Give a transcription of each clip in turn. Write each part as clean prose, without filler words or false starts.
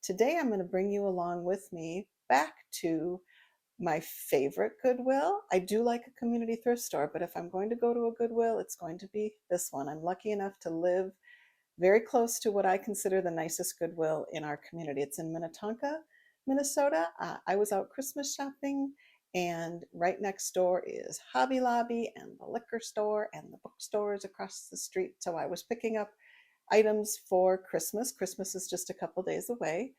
Today I'm going to bring you along with me back to my favorite Goodwill. I do like a community thrift store, but if I'm going to go to a Goodwill, it's going to be this one. I'm lucky enough to live very close to what I consider the nicest Goodwill in our community. It's in Minnetonka, Minnesota. I was out Christmas shopping, and right next door is Hobby Lobby and the liquor store and the bookstores across the street. So I was picking up items for Christmas. Christmas is just a couple days away.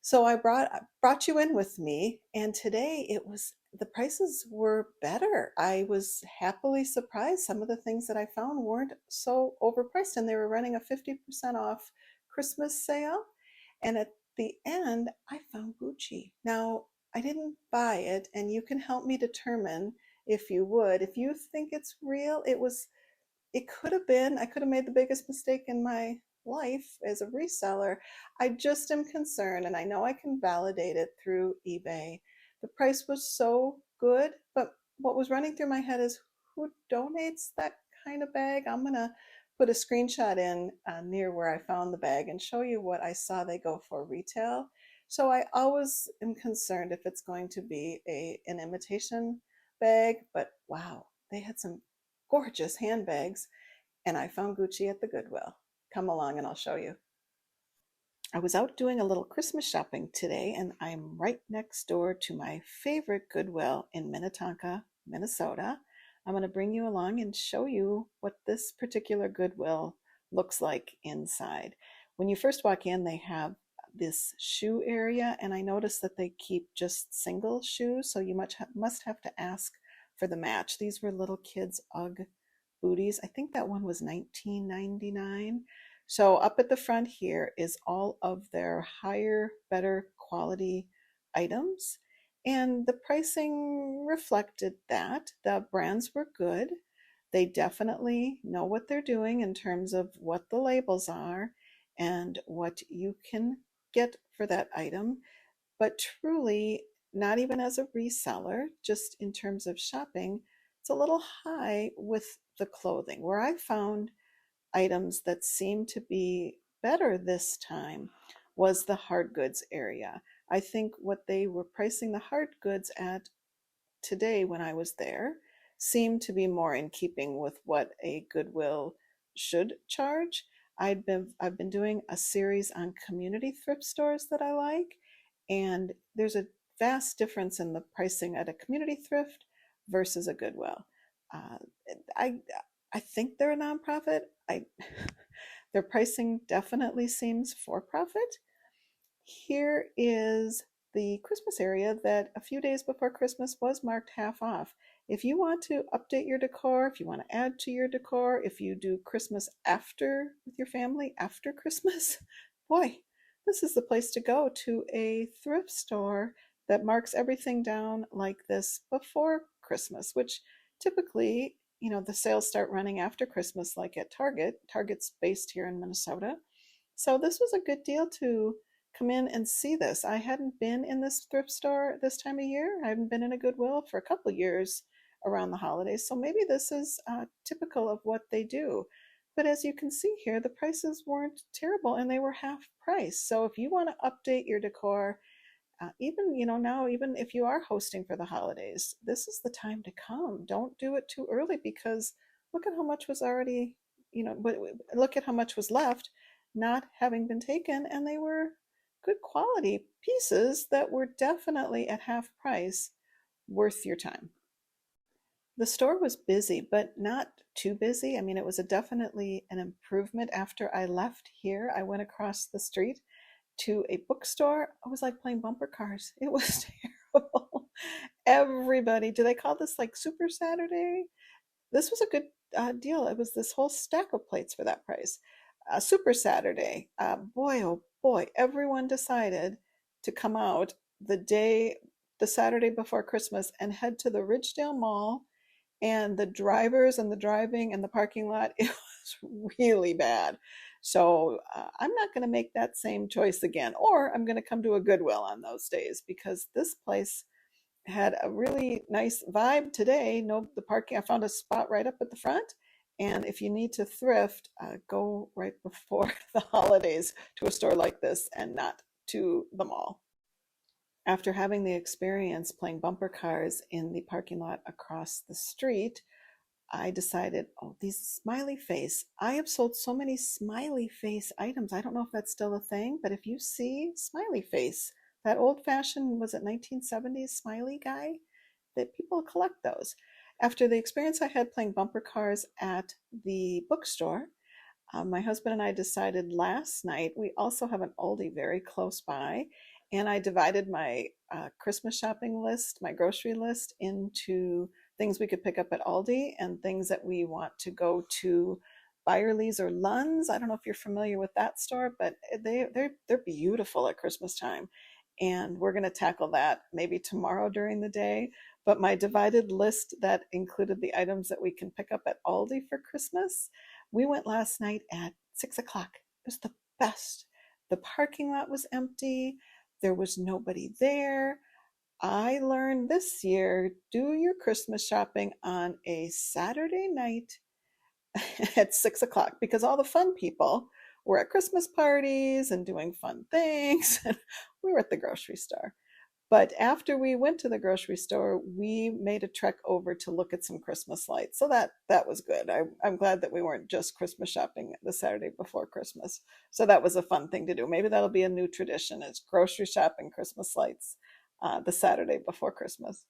So I brought you in with me, and today the prices were better. I was happily surprised. Some of the things that I found weren't so overpriced, and they were running a 50% off Christmas sale. And at the end, I found Gucci. Now, I didn't buy it, and you can help me determine if you would. If you think it's real, it could have been. I could have made the biggest mistake in my life as a reseller. I just am concerned, and I know I can validate it through eBay. The price was so good, but what was running through my head is, who donates that kind of bag? I'm going to put a screenshot in near where I found the bag and show you what I saw they go for retail. So I always am concerned if it's going to be an imitation bag, but wow, they had some gorgeous handbags, and I found Gucci at the Goodwill. Come along and I'll show you. I was out doing a little Christmas shopping today, and I'm right next door to my favorite Goodwill in Minnetonka, Minnesota. I'm going to bring you along and show you what this particular Goodwill looks like inside. When you first walk in, they have this shoe area, and I noticed that they keep just single shoes, so you must have to ask for the match. These were little kids' UGG booties. I think that one was $19.99. So up at the front here is all of their higher, better quality items. And the pricing reflected that. The brands were good. They definitely know what they're doing in terms of what the labels are and what you can get for that item. But truly, not even as a reseller, just in terms of shopping, it's a little high with the clothing. Where I found items that seemed to be better this time was the hard goods area. I think what they were pricing the hard goods at today when I was there seemed to be more in keeping with what a Goodwill should charge. I've been doing a series on community thrift stores that I like, and there's a vast difference in the pricing at a community thrift versus a Goodwill. Uh, I I think they're a nonprofit. Their pricing definitely seems for profit. Here is the Christmas area that a few days before Christmas was marked half off. If you want to update your decor, if you want to add to your decor, if you do Christmas after with your family after Christmas, boy, this is the place to go, to a thrift store that marks everything down like this before Christmas, which typically, the sales start running after Christmas, like at Target. Target's based here in Minnesota. So this was a good deal to come in and see this. I hadn't been in this thrift store this time of year. I haven't been in a Goodwill for a couple of years around the holidays. So maybe this is typical of what they do. But as you can see here, the prices weren't terrible, and they were half price. So if you want to update your decor, even now, even if you are hosting for the holidays, this is the time to come. Don't do it too early, because look at how much was already, look at how much was left not having been taken, and they were good quality pieces that were definitely at half price, worth your time. The store was busy, but not too busy. I mean, it was definitely an improvement after I left here. I went across the street to a bookstore. I was like playing bumper cars. It was terrible. Everybody, do they call this like Super Saturday? This was a good deal. It was this whole stack of plates for that price. Super Saturday. Boy, oh boy, everyone decided to come out the Saturday before Christmas, and head to the Ridgedale Mall, and the drivers and the driving and the parking lot, it was really bad. So I'm not going to make that same choice again, or I'm going to come to a Goodwill on those days, because this place had a really nice vibe today. No, the parking, I found a spot right up at the front. And if you need to thrift, go right before the holidays to a store like this, and not to the mall. After having the experience playing bumper cars in the parking lot across the street, I decided, oh, these smiley face. I have sold so many smiley face items. I don't know if that's still a thing, but if you see smiley face, that old fashioned, was it 1970s smiley guy, that people collect those. After the experience I had playing bumper cars at the bookstore, my husband and I decided last night, we also have an Aldi very close by, and I divided my Christmas shopping list, my grocery list, into things we could pick up at Aldi and things that we want to go to Byerly's or Lund's. I don't know if you're familiar with that store, but they're beautiful at Christmas time. And we're going to tackle that maybe tomorrow during the day. But my divided list that included the items that we can pick up at Aldi for Christmas, we went last night at 6 o'clock. It was the best. The parking lot was empty. There was nobody there. I learned this year, do your Christmas shopping on a Saturday night at 6 o'clock, because all the fun people were at Christmas parties and doing fun things. And we were at the grocery store. But after we went to the grocery store, we made a trek over to look at some Christmas lights. So that was good. I'm glad that we weren't just Christmas shopping the Saturday before Christmas. So that was a fun thing to do. Maybe that'll be a new tradition, is grocery shopping Christmas lights the Saturday before Christmas.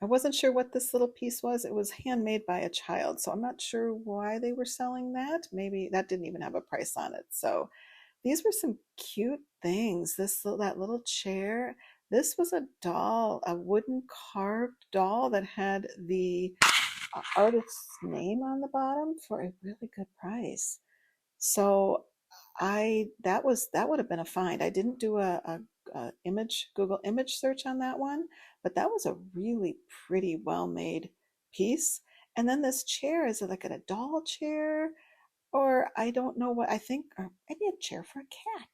I wasn't sure what this little piece was. It was handmade by a child, so I'm not sure why they were selling that. Maybe that didn't even have a price on it. So these were some cute things. That little chair. This was a doll, a wooden carved doll that had the artist's name on the bottom for a really good price. So that would have been a find. I didn't do a image Google image search on that one, but that was a really pretty well made piece. And then this chair is like a doll chair, or I don't know what, I think, or maybe a chair for a cat.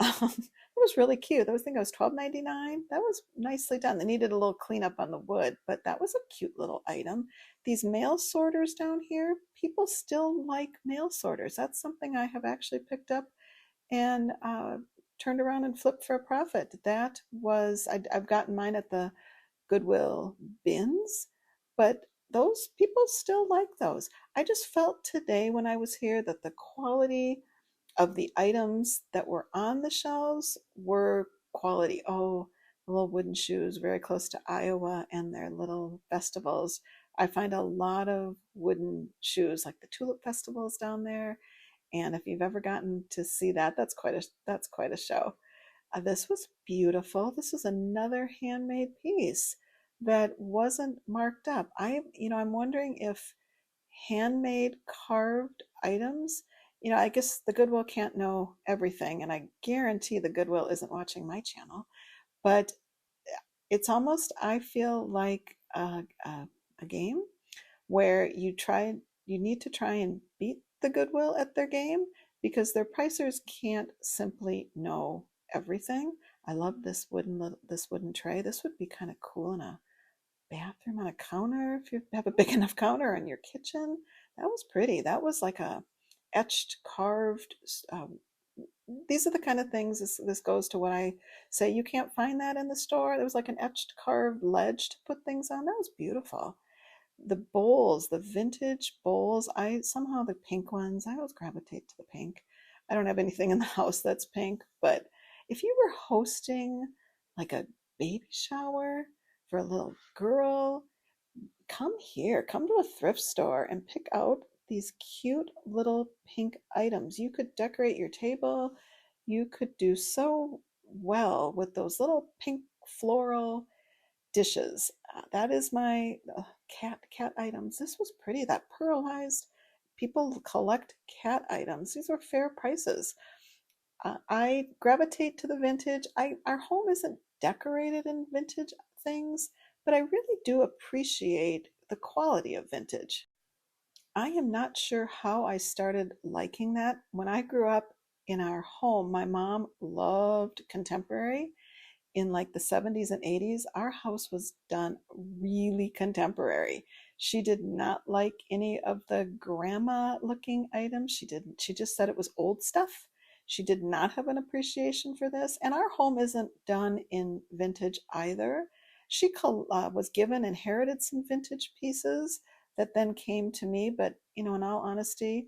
It was really cute. I think it was $12.99. That was nicely done. They needed a little cleanup on the wood, but that was a cute little item. These mail sorters down here, people still like mail sorters. That's something I have actually picked up and turned around and flipped for a profit. I've gotten mine at the Goodwill bins, but those people still like those. I just felt today when I was here that the quality of the items that were on the shelves were quality. Oh, the little wooden shoes very close to Iowa and their little festivals. I find a lot of wooden shoes, like the tulip festivals down there. And if you've ever gotten to see that, that's quite a show. This was beautiful. This is another handmade piece that wasn't marked up. I'm wondering if handmade carved items, I guess the Goodwill can't know everything, and I guarantee the Goodwill isn't watching my channel, but it's almost, I feel like a game where you need to try and beat the Goodwill at their game, because their pricers can't simply know everything. I love this wooden tray. This would be kind of cool in a bathroom on a counter if you have a big enough counter in your kitchen. That was pretty. That was like a etched, carved. These are the kind of things. This goes to what I say. You can't find that in the store. There was like an etched, carved ledge to put things on. That was beautiful. The bowls, the vintage bowls. I somehow the pink ones. I always gravitate to the pink. I don't have anything in the house that's pink, but if you were hosting like a baby shower for a little girl, come here, come to a thrift store and pick out these cute little pink items. You could decorate your table. You could do so well with those little pink floral dishes. That is my cat items. This was pretty. That pearlized. People collect cat items. These are fair prices. I gravitate to the vintage. Our home isn't decorated in vintage things, but I really do appreciate the quality of vintage. I am not sure how I started liking that. When I grew up in our home, my mom loved contemporary. In like the 70s and 80s, our house was done really contemporary. She did not like any of the grandma looking items. She didn't. She just said it was old stuff. She did not have an appreciation for this, and our home isn't done in vintage either. She was given, inherited some vintage pieces that then came to me, but in all honesty,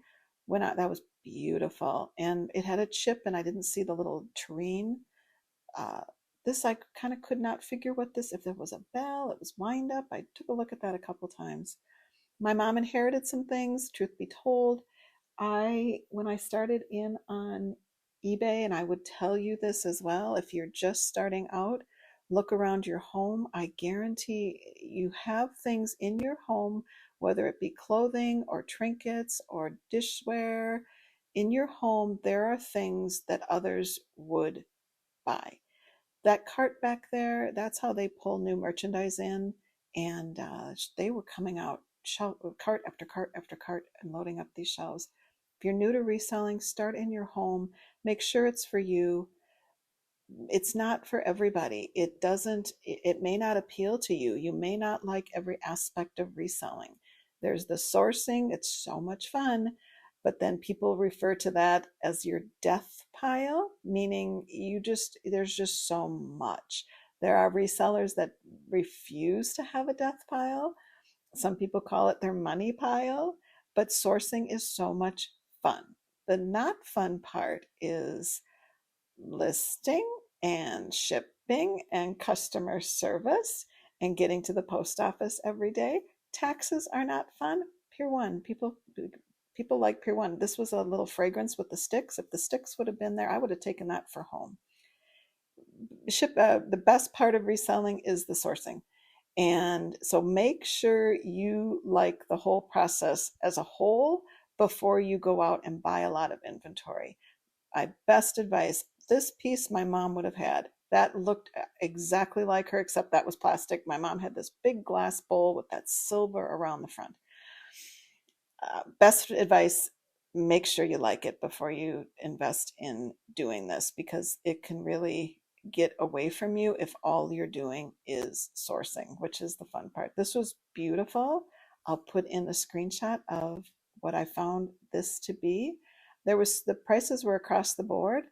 that was beautiful, and it had a chip, and I didn't see the little tureen. Uh, this I kind of could not figure what this, if there was a bell, it was wind up. I took a look at that a couple times. My mom inherited some things, truth be told. When I started in on eBay, and I would tell you this as well, if you're just starting out, look around your home. I guarantee you have things in your home, whether it be clothing or trinkets or dishware. In your home, there are things that others would buy. That cart back there, that's how they pull new merchandise in. And they were coming out cart after cart after cart and loading up these shelves. If you're new to reselling, start in your home. Make sure it's for you. It's not for everybody. It may not appeal to you. You may not like every aspect of reselling. There's the sourcing, it's so much fun, but then people refer to that as your death pile, meaning there's just so much. There are resellers that refuse to have a death pile. Some people call it their money pile, but sourcing is so much fun. The not fun part is listing and shipping and customer service and getting to the post office every day. Taxes are not fun. Pier 1, people like Pier 1. This was a little fragrance with the sticks. If the sticks would have been there, I would have taken that for home. The best part of reselling is the sourcing. And so make sure you like the whole process as a whole before you go out and buy a lot of inventory. My best advice, this piece my mom would have had. That looked exactly like her, except that was plastic. My mom had this big glass bowl with that silver around the front. Best advice, make sure you like it before you invest in doing this, because it can really get away from you if all you're doing is sourcing, which is the fun part. This was beautiful. I'll put in a screenshot of what I found this to be. The prices were across the board.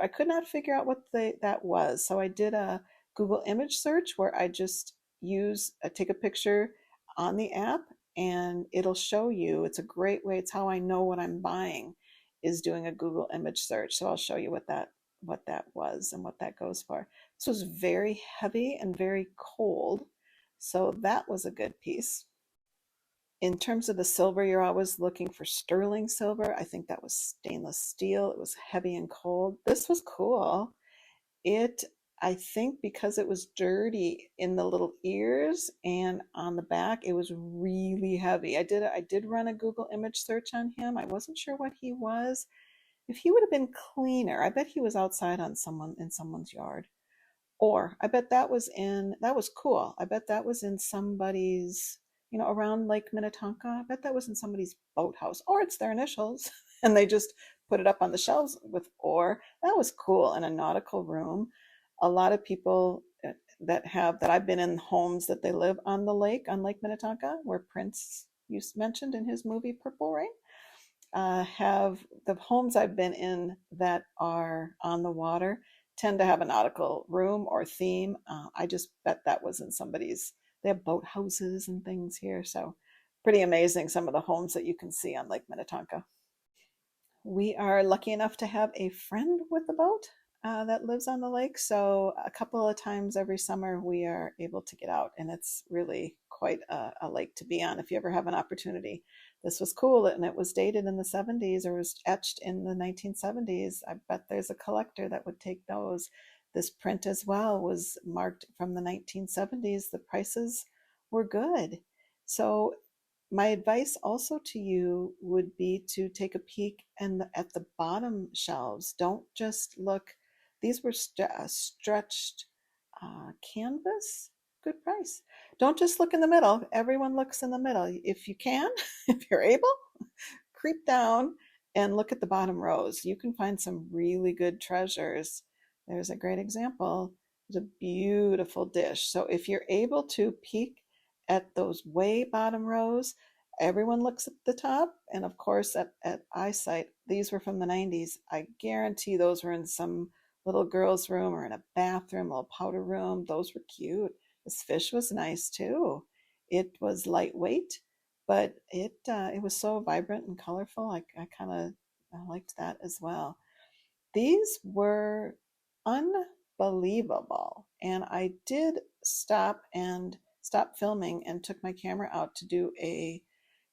I could not figure out what that was. So I did a Google image search where I just take a picture on the app, and it'll show you. It's a great way. It's how I know what I'm buying, is doing a Google image search. So I'll show you what that was and what that goes for. This was very heavy and very cold. So that was a good piece. In terms of the silver, you're always looking for sterling silver. I think that was stainless steel. It was heavy and cold. This was cool. It, I think because it was dirty in the little ears and on the back, it was really heavy. I did run a Google image search on him. I wasn't sure what he was. If he would have been cleaner, I bet he was outside in someone's yard. Or I bet that was cool. I bet that was in somebody's, around Lake Minnetonka. I bet that was in somebody's boathouse, or it's their initials, and they just put it up on the shelves with or. That was cool in a nautical room. A lot of people that I've been in homes that they live on the lake, on Lake Minnetonka, where Prince mentioned in his movie Purple Rain, have the homes I've been in that are on the water tend to have a nautical room or theme. I just bet that was in somebody's. They have boat houses and things here, so pretty amazing some of the homes that you can see on Lake Minnetonka. We are lucky enough to have a friend with a boat that lives on the lake. So a couple of times every summer we are able to get out, and it's really quite a lake to be on if you ever have an opportunity. This was cool, and it was dated in the 70s, or was etched in the 1970s. I bet there's a collector that would take those. This print as well was marked from the 1970s. The prices were good. So my advice also to you would be to take a peek at the bottom shelves. Don't just look. These were stretched canvas, good price. Don't just look in the middle. Everyone looks in the middle. If you can, if you're able, creep down and look at the bottom rows. You can find some really good treasures. There's a great example. There's a beautiful dish. So if you're able to peek at those way bottom rows, Everyone looks at the top, and of course, at eyesight, these were from the 90s. I guarantee those were in some little girl's room or in a bathroom, a little powder room. Those were cute. This fish was nice too. It was lightweight, but it was so vibrant and colorful. I kind of I liked that as well. These were unbelievable. And I did stop filming and took my camera out to do a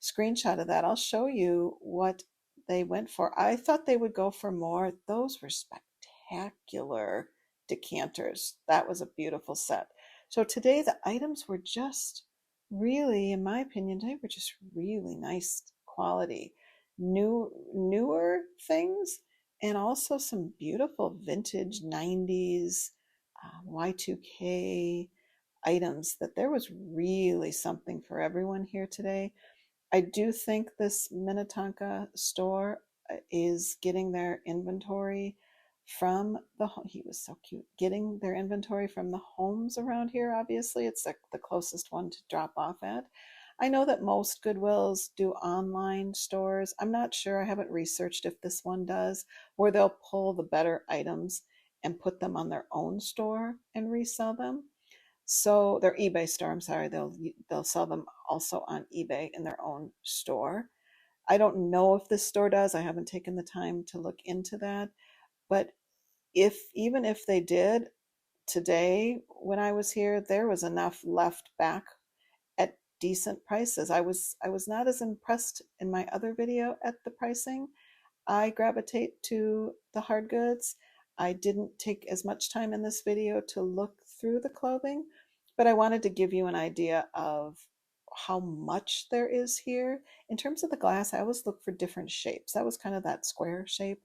screenshot of that. I'll show you what they went for. I thought they would go for more. Those were spectacular decanters. That was a beautiful set. So today the items were just really, in my opinion, they were just really nice quality. Newer things, and also some beautiful vintage 90s Y2K items. That there was really something for everyone here today. I do think this Minnetonka store is getting their inventory from he was so cute, getting their inventory from the homes around here. Obviously, it's the closest one to drop off at. I know that most Goodwills do online stores. I'm not sure, I haven't researched if this one does, where they'll pull the better items and put them on their own store and resell them. So their eBay store, I'm sorry, they'll sell them also on eBay in their own store. I don't know if this store does. I haven't taken the time to look into that. But even if they did, today when I was here, there was enough left back at decent prices. I was not as impressed in my other video at the pricing. I gravitate to the hard goods. I didn't take as much time in this video to look through the clothing, but I wanted to give you an idea of how much there is here. In terms of the glass, I always look for different shapes. That was kind of that square shape.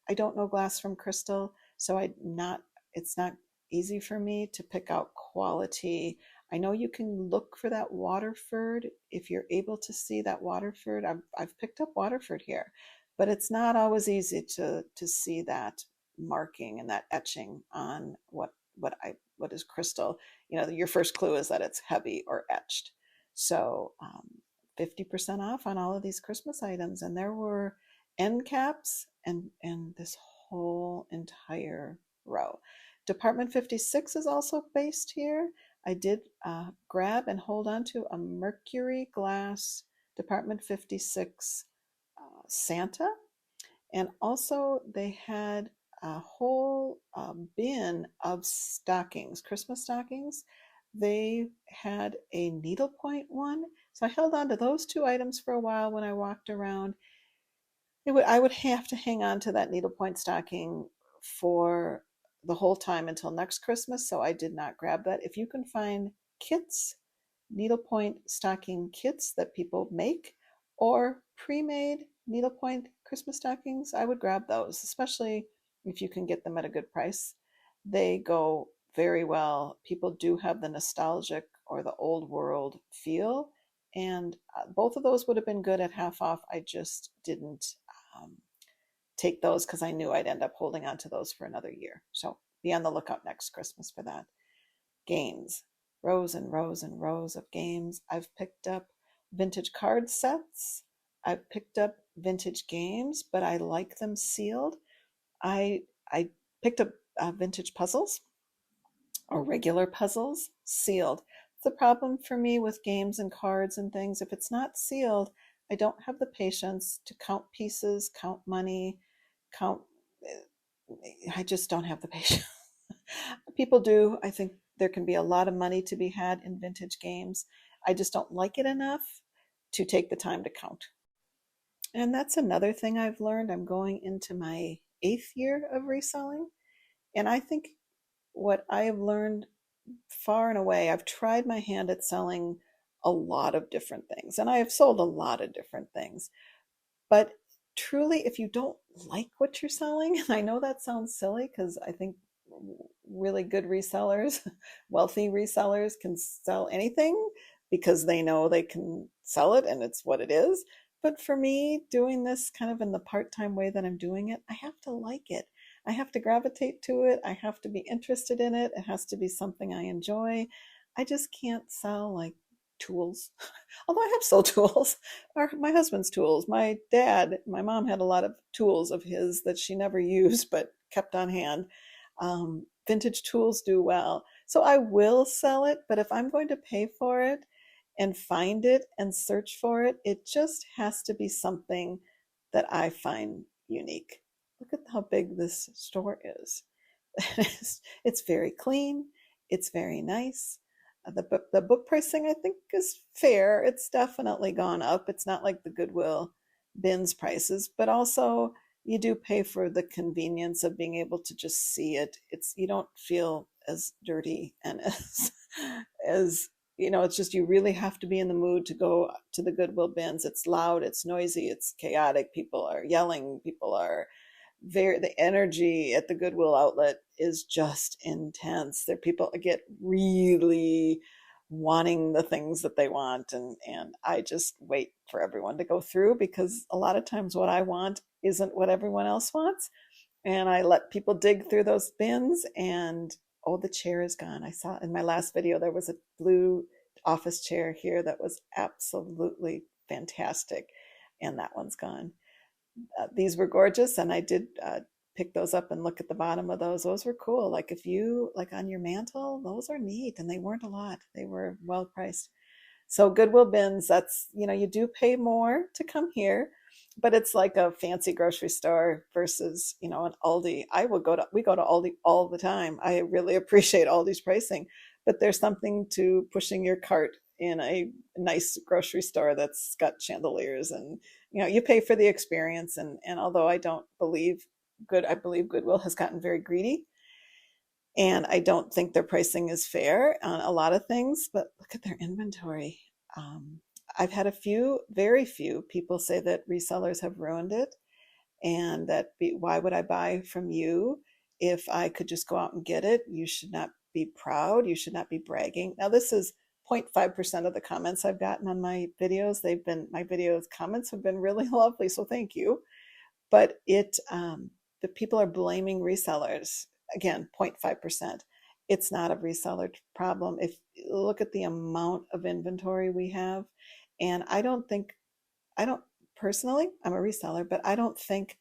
I don't know glass from crystal, so it's not easy for me to pick out quality. I know you can look for that Waterford if you're able to see that Waterford. I've picked up Waterford here, but it's not always easy to see that marking and that etching on what is crystal. Your first clue is that it's heavy or etched. So 50% off on all of these Christmas items, and there were end caps and this whole entire row. Department 56 is also based here. I did grab and hold on to a Mercury Glass Department 56 Santa. And also they had a whole bin of stockings, Christmas stockings. They had a needlepoint one. So I held on to those two items for a while when I walked around. I would have to hang on to that needlepoint stocking for the whole time until next Christmas, so I did not grab that. If you can find kits, needlepoint stocking kits that people make, or pre-made needlepoint Christmas stockings, I would grab those, especially if you can get them at a good price. They go very well. People do have the nostalgic or the old world feel, and both of those would have been good at half off. I just didn't um, take those because I knew I'd end up holding on to those for another year. So be on the lookout next Christmas for that. Games, rows and rows and rows of games. I've picked up vintage card sets. I've picked up vintage games, but I like them sealed. I picked up vintage puzzles or regular puzzles sealed. The problem for me with games and cards and things, if it's not sealed, I don't have the patience to count pieces, count money, count. I just don't have the patience. People do. I think there can be a lot of money to be had in vintage games. I just don't like it enough to take the time to count. And that's another thing I've learned. I'm going into my 8th year of reselling. And I think what I have learned far and away, I've tried my hand at selling a lot of different things, and I have sold a lot of different things. But truly, if you don't like what you're selling, and I know that sounds silly because I think really good resellers, wealthy resellers, can sell anything because they know they can sell it and it's what it is. But for me, doing this kind of in the part-time way that I'm doing it, I have to like it. I have to gravitate to it. I have to be interested in it. It has to be something I enjoy. I just can't sell like tools. Although I have sold tools, or my husband's tools. My mom had a lot of tools of his that she never used but kept on hand. Vintage tools do well. So I will sell it, but if I'm going to pay for it and find it and search for it, it just has to be something that I find unique. Look at how big this store is. It's very clean. It's very nice. The book pricing, I think, is fair. It's definitely gone up. It's not like the Goodwill bins prices, but also you do pay for the convenience of being able to just see it. You don't feel as dirty and as it's just you really have to be in the mood to go to the Goodwill bins. It's loud, it's noisy, it's chaotic. People are yelling, people are the energy at the Goodwill Outlet is just intense. There people get really wanting the things that they want, and I just wait for everyone to go through, because a lot of times what I want isn't what everyone else wants, and I let people dig through those bins. And oh, the chair is gone. I saw in my last video there was a blue office chair here that was absolutely fantastic, and that one's gone. These were gorgeous, and I did pick those up and look at the bottom of those. Those were cool. Like if you like on your mantle, those are neat, and they weren't a lot. They were well priced. So Goodwill bins, that's, you do pay more to come here, but it's like a fancy grocery store versus, an Aldi. We go to Aldi all the time. I really appreciate Aldi's pricing, but there's something to pushing your cart in a nice grocery store that's got chandeliers, and you pay for the experience. And although I believe Goodwill has gotten very greedy, and I don't think their pricing is fair on a lot of things, but look at their inventory. Um, I've had very few people say that resellers have ruined it, and why would I buy from you if I could just go out and get it? You should not be proud. You should not be bragging. Now, this is 0.5% of the comments I've gotten on my videos. My videos comments have been really lovely, so thank you. But the people are blaming resellers. Again, 0.5%. It's not a reseller problem. If you look at the amount of inventory we have, and I don't personally, I'm a reseller, but I don't think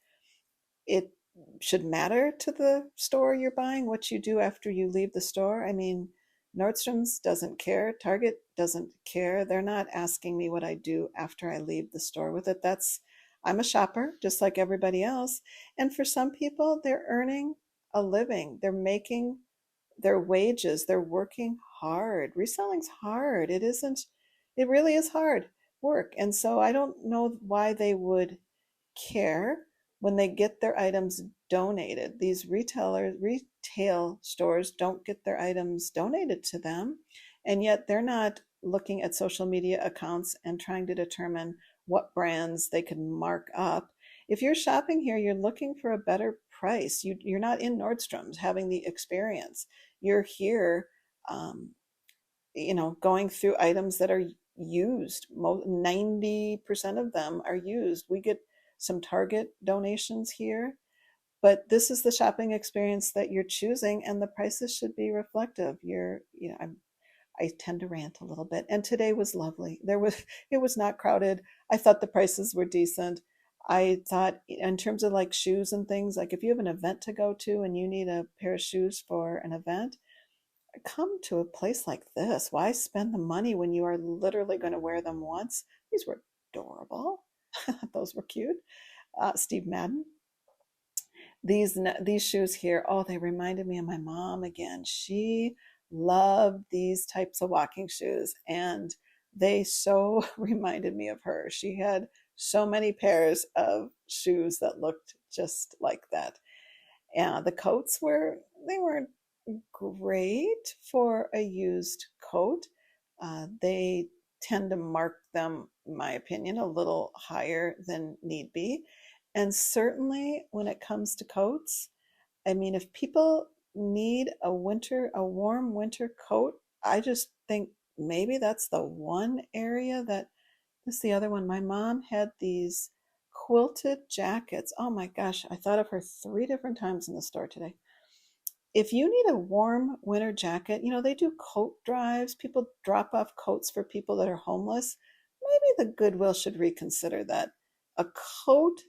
it should matter to the store you're buying what you do after you leave the store. I mean, Nordstrom's doesn't care. Target doesn't care. They're not asking me what I do after I leave the store with it. I'm a shopper just like everybody else. And for some people, they're earning a living. They're making their wages. They're working hard. Reselling's hard. It really is hard work. And so I don't know why they would care when they get their items donated. These retail stores don't get their items donated to them, and yet they're not looking at social media accounts and trying to determine what brands they can mark up. If you're shopping here, you're looking for a better price. You're not in Nordstrom's having the experience. You're here, going through items that are used. 90% of them are used. We get some Target donations here, but this is the shopping experience that you're choosing, and the prices should be reflective. I tend to rant a little bit, and today was lovely. It was not crowded. I thought the prices were decent. I thought in terms of like shoes and things, like if you have an event to go to and you need a pair of shoes for an event, come to a place like this. Why spend the money when you are literally going to wear them once? These were adorable. Those were cute. Steve Madden. These shoes here, oh, they reminded me of my mom again. She loved these types of walking shoes, and they so reminded me of her. She had so many pairs of shoes that looked just like that. And the coats they weren't great for a used coat. They tend to mark them, in my opinion, a little higher than need be. And certainly when it comes to coats, I mean, if people need a warm winter coat, I just think maybe that's the one area that's the other one. My mom had these quilted jackets. Oh my gosh, I thought of her 3 different times in the store today. if you need a warm winter jacket, they do coat drives. People drop off coats for people that are homeless. Maybe the Goodwill should reconsider that. A coat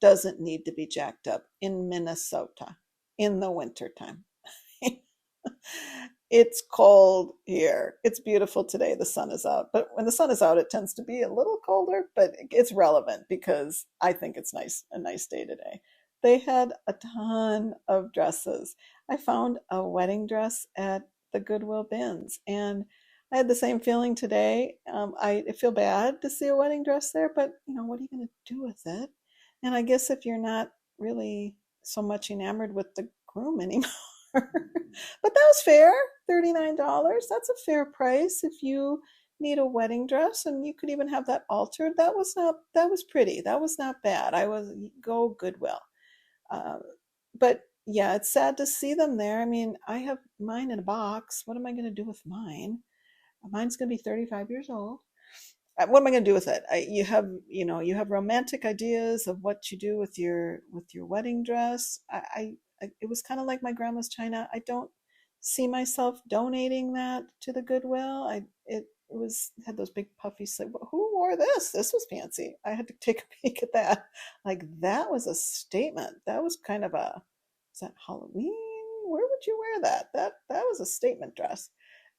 doesn't need to be jacked up in Minnesota in the wintertime. It's cold here. It's beautiful today. The sun is out. But when the sun is out, it tends to be a little colder, but it's relevant because I think it's nice, a nice day today. They had a ton of dresses. I found a wedding dress at the Goodwill bins, and I had the same feeling today. I feel bad to see a wedding dress there, but what are you going to do with it? And I guess if you're not really so much enamored with the groom anymore, but that was fair. $39. That's a fair price if you need a wedding dress, and you could even have that altered. That was pretty. That was not bad. I was go Goodwill. Uh, but yeah, it's sad to see them there. I mean, I have mine in a box. What am I going to do with mine? Mine's going to be 35 years old. What am I going to do with it? You have romantic ideas of what you do with your wedding dress. It was kind of like my grandma's china. I don't see myself donating that to the Goodwill. It was had those big puffy sleeves. Who wore this? This was fancy. I had to take a peek at that. Like that was a statement. That was kind of a, is that Halloween? Where would you wear that? That was a statement dress.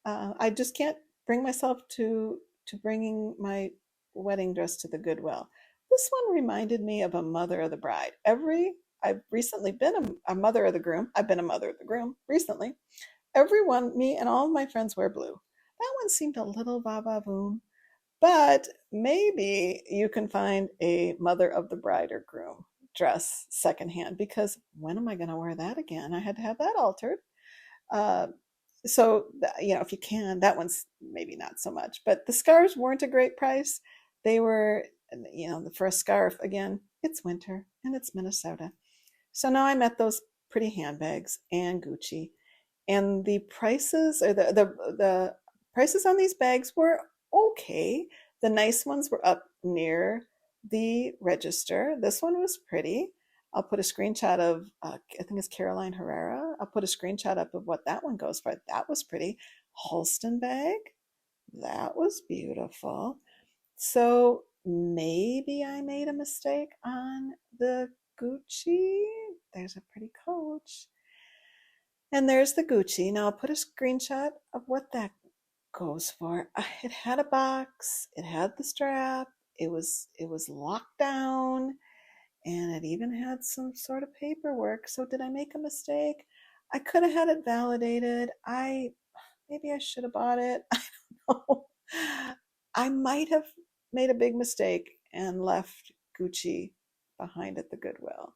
I just can't bring myself to bringing my wedding dress to the Goodwill. This one reminded me of a mother of the bride. I've recently been a mother of the groom. I've been a mother of the groom recently. Everyone, me and all of my friends wear blue. That one seemed a little va-va-voom, but maybe you can find a mother of the bride or groom dress secondhand, because when am I going to wear that again? I had to have that altered. Uh, so if you can, that one's maybe not so much, but the scarves weren't a great price. They were, for a scarf, again, it's winter and it's Minnesota. So now I'm at those pretty handbags and Gucci, and the prices, or the prices on these bags were okay. The nice ones were up near the register. This one was pretty. I'll put a screenshot of, I think it's Caroline Herrera. I'll put a screenshot up of what that one goes for. That was pretty. Halston bag, that was beautiful. So maybe I made a mistake on the Gucci. There's a pretty coach. And there's the Gucci. Now I'll put a screenshot of what that goes for. It had a box, it had the strap, it was locked down, and it even had some sort of paperwork. So did I make a mistake? I could have had it validated. Maybe I should have bought it. I don't know. I might have made a big mistake and left Gucci behind at the Goodwill.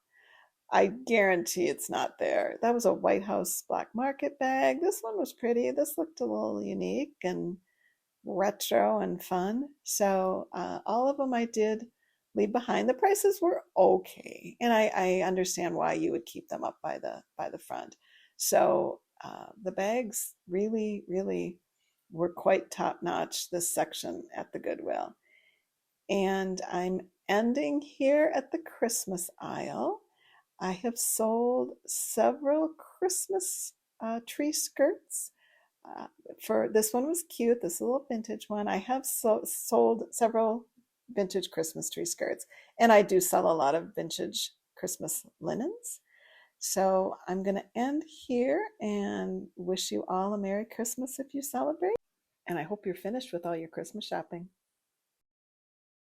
I guarantee it's not there. That was a White House Black Market bag. This one was pretty. This looked a little unique and retro and fun. So all of them I did leave behind. The prices were okay, and I understand why you would keep them up by the front. So the bags really, really were quite top notch, this section at the Goodwill. And I'm ending here at the Christmas aisle. I have sold several Christmas tree skirts. For this one was cute, this little vintage one. I have sold several vintage Christmas tree skirts, and I do sell a lot of vintage Christmas linens. So I'm going to end here and wish you all a Merry Christmas if you celebrate. And I hope you're finished with all your Christmas shopping.